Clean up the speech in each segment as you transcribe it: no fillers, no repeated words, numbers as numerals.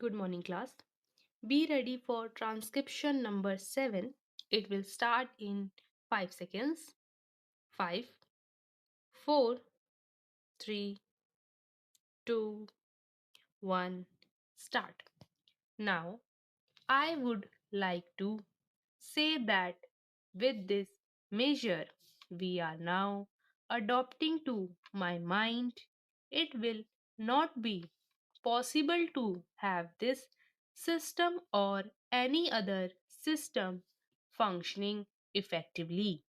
Good morning, class. Be ready for transcription number 7. It will start in 5 seconds. 5, 4, 3, 2, 1, start. Now, I would like to say that with this measure we are now adopting to my mind, it will not be possible to have this system or any other system functioning effectively.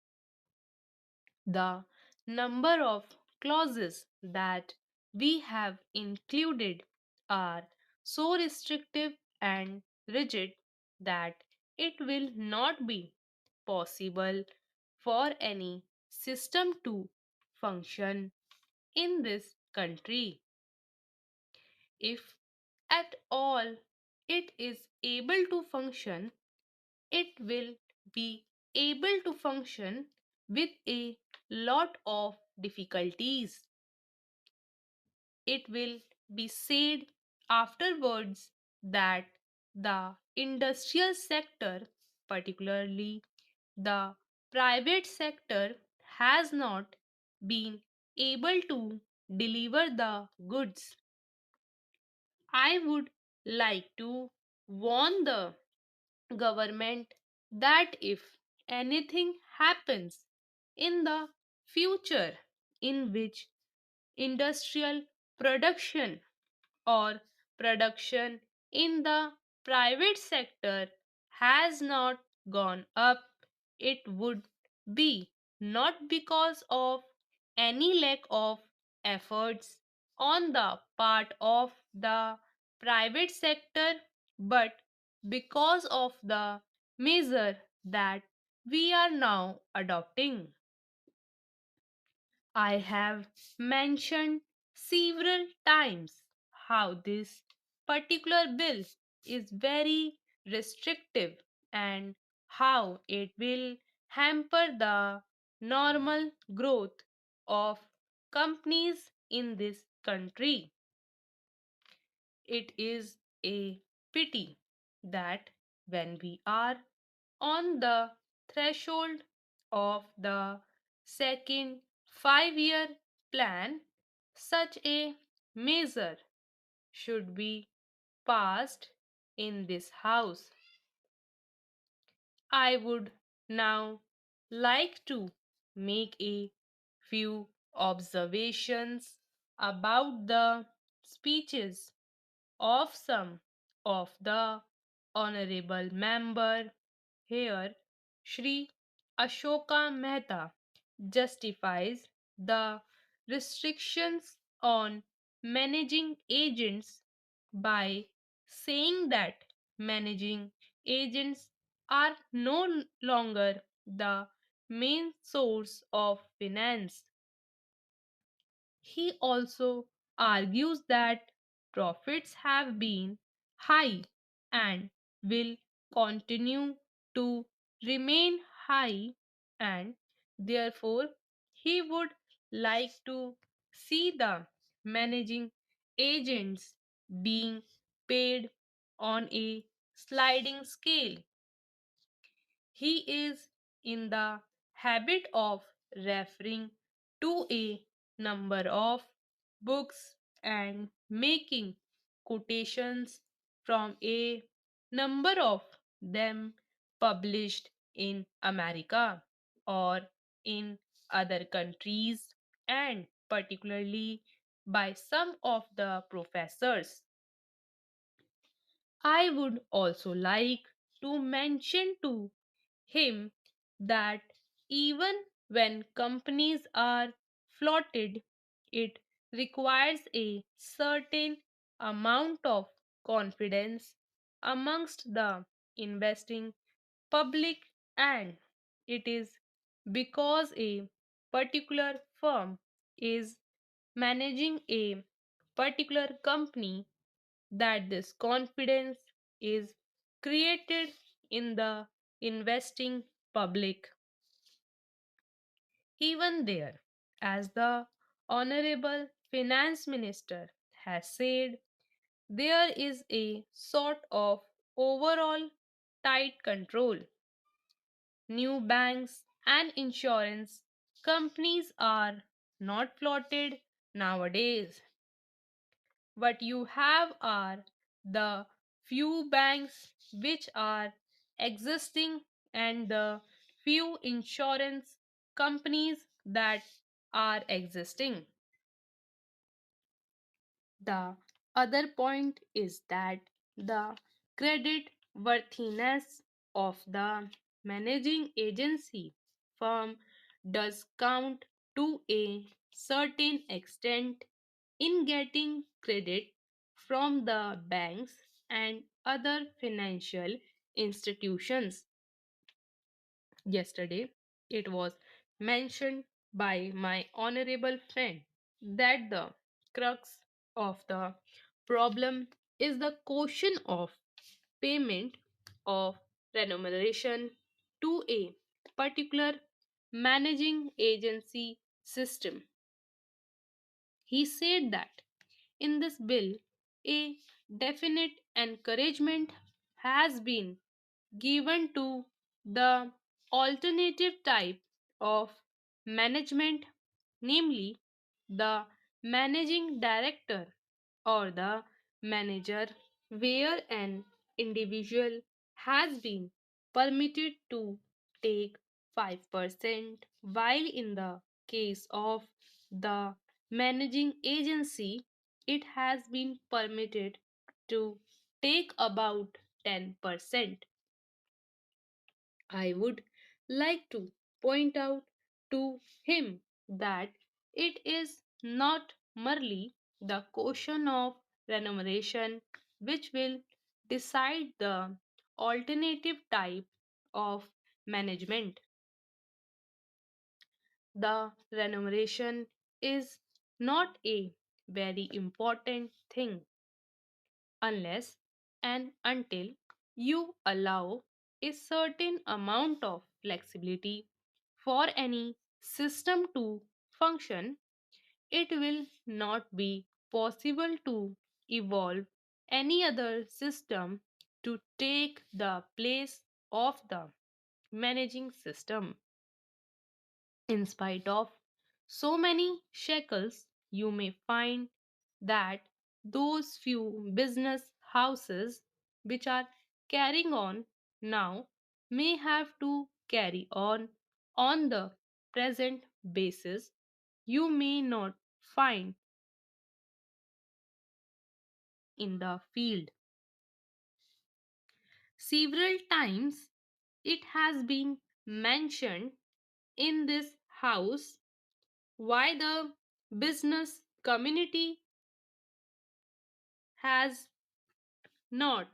The number of clauses that we have included are so restrictive and rigid that it will not be possible for any system to function in this country. If at all it is able to function, it will be able to function with a lot of difficulties. It will be said afterwards that the industrial sector, particularly the private sector, has not been able to deliver the goods. I would like to warn the government that if anything happens in the future in which industrial production or production in the private sector has not gone up, it would be not because of any lack of efforts on the part of the private sector, but because of the measure that we are now adopting. I have mentioned several times how this particular bill is very restrictive and how it will hamper the normal growth of companies in this country. It is a pity that when we are on the threshold of the second 5 year plan, such a measure should be passed in this House. I would now like to make a few observations about the speeches of some of the honorable member here. Shri Ashoka Mehta justifies the restrictions on managing agents by saying that managing agents are no longer the main source of finance. He also argues that profits have been high and will continue to remain high, and therefore he would like to see the managing agents being paid on a sliding scale. He is in the habit of referring to a number of books and making quotations from a number of them published in America or in other countries, and particularly by some of the professors. I would also like to mention to him that even when companies are floated, it requires a certain amount of confidence amongst the investing public, and it is because a particular firm is managing a particular company that this confidence is created in the investing public. Even there, as the Honorable Finance Minister has said, there is a sort of overall tight control. New banks and insurance companies are not floated nowadays. What you have are the few banks which are existing and the few insurance companies that are existing. The other point is that the credit worthiness of the managing agency firm does count to a certain extent in getting credit from the banks and other financial institutions. Yesterday, it was mentioned by my honorable friend that the crux of the problem is the question of payment of remuneration to a particular managing agency system. He said that in this bill, a definite encouragement has been given to the alternative type of management, namely the managing director or the manager, where an individual has been permitted to take 5%, while in the case of the managing agency, it has been permitted to take about 10%. I would like to point out to him that it is not merely the question of remuneration which will decide the alternative type of management. The remuneration is not a very important thing unless and until you allow a certain amount of flexibility for any system to function. It will not be possible to evolve any other system to take the place of the managing system. In spite of so many shackles, you may find that those few business houses which are carrying on now may have to carry on the present basis. You may not find in the field. Several times it has been mentioned in this house why the business community has not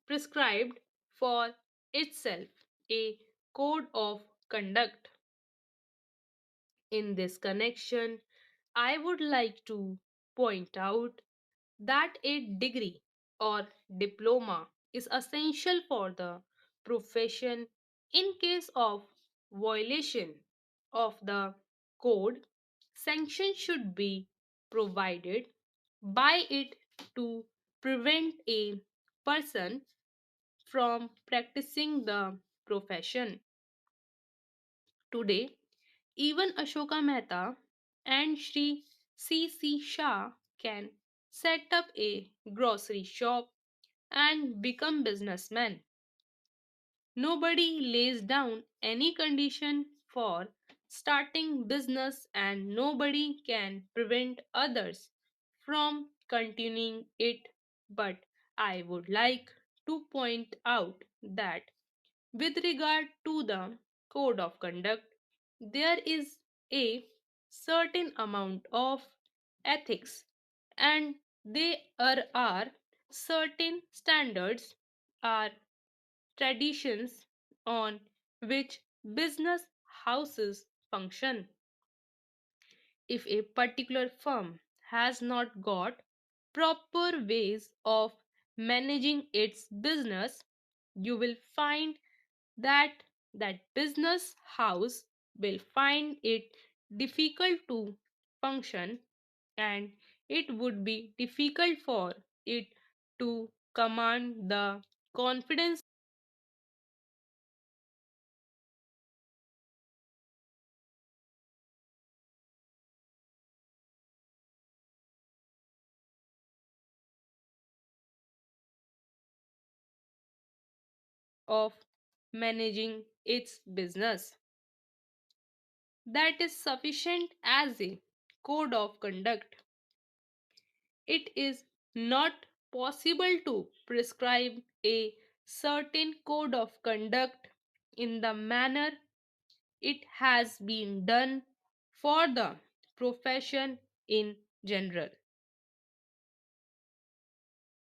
prescribed for itself a code of conduct. In this connection, I would like to point out that a degree or diploma is essential for the profession. In case of violation of the code, sanction should be provided by it to prevent a person from practicing the profession. Today, even Ashoka Mehta and Sri C. Shah can set up a grocery shop and become businessmen. Nobody lays down any condition for starting business and nobody can prevent others from continuing it. But I would like to point out that with regard to the code of conduct, there is a certain amount of ethics and there are certain standards are traditions on which business houses function. If a particular firm has not got proper ways of managing its business, you will find that that business house will find it difficult to function and it would be difficult for it to command the confidence of managing its business that is sufficient as a code of conduct. It is not possible to prescribe a certain code of conduct in the manner it has been done for the profession in general.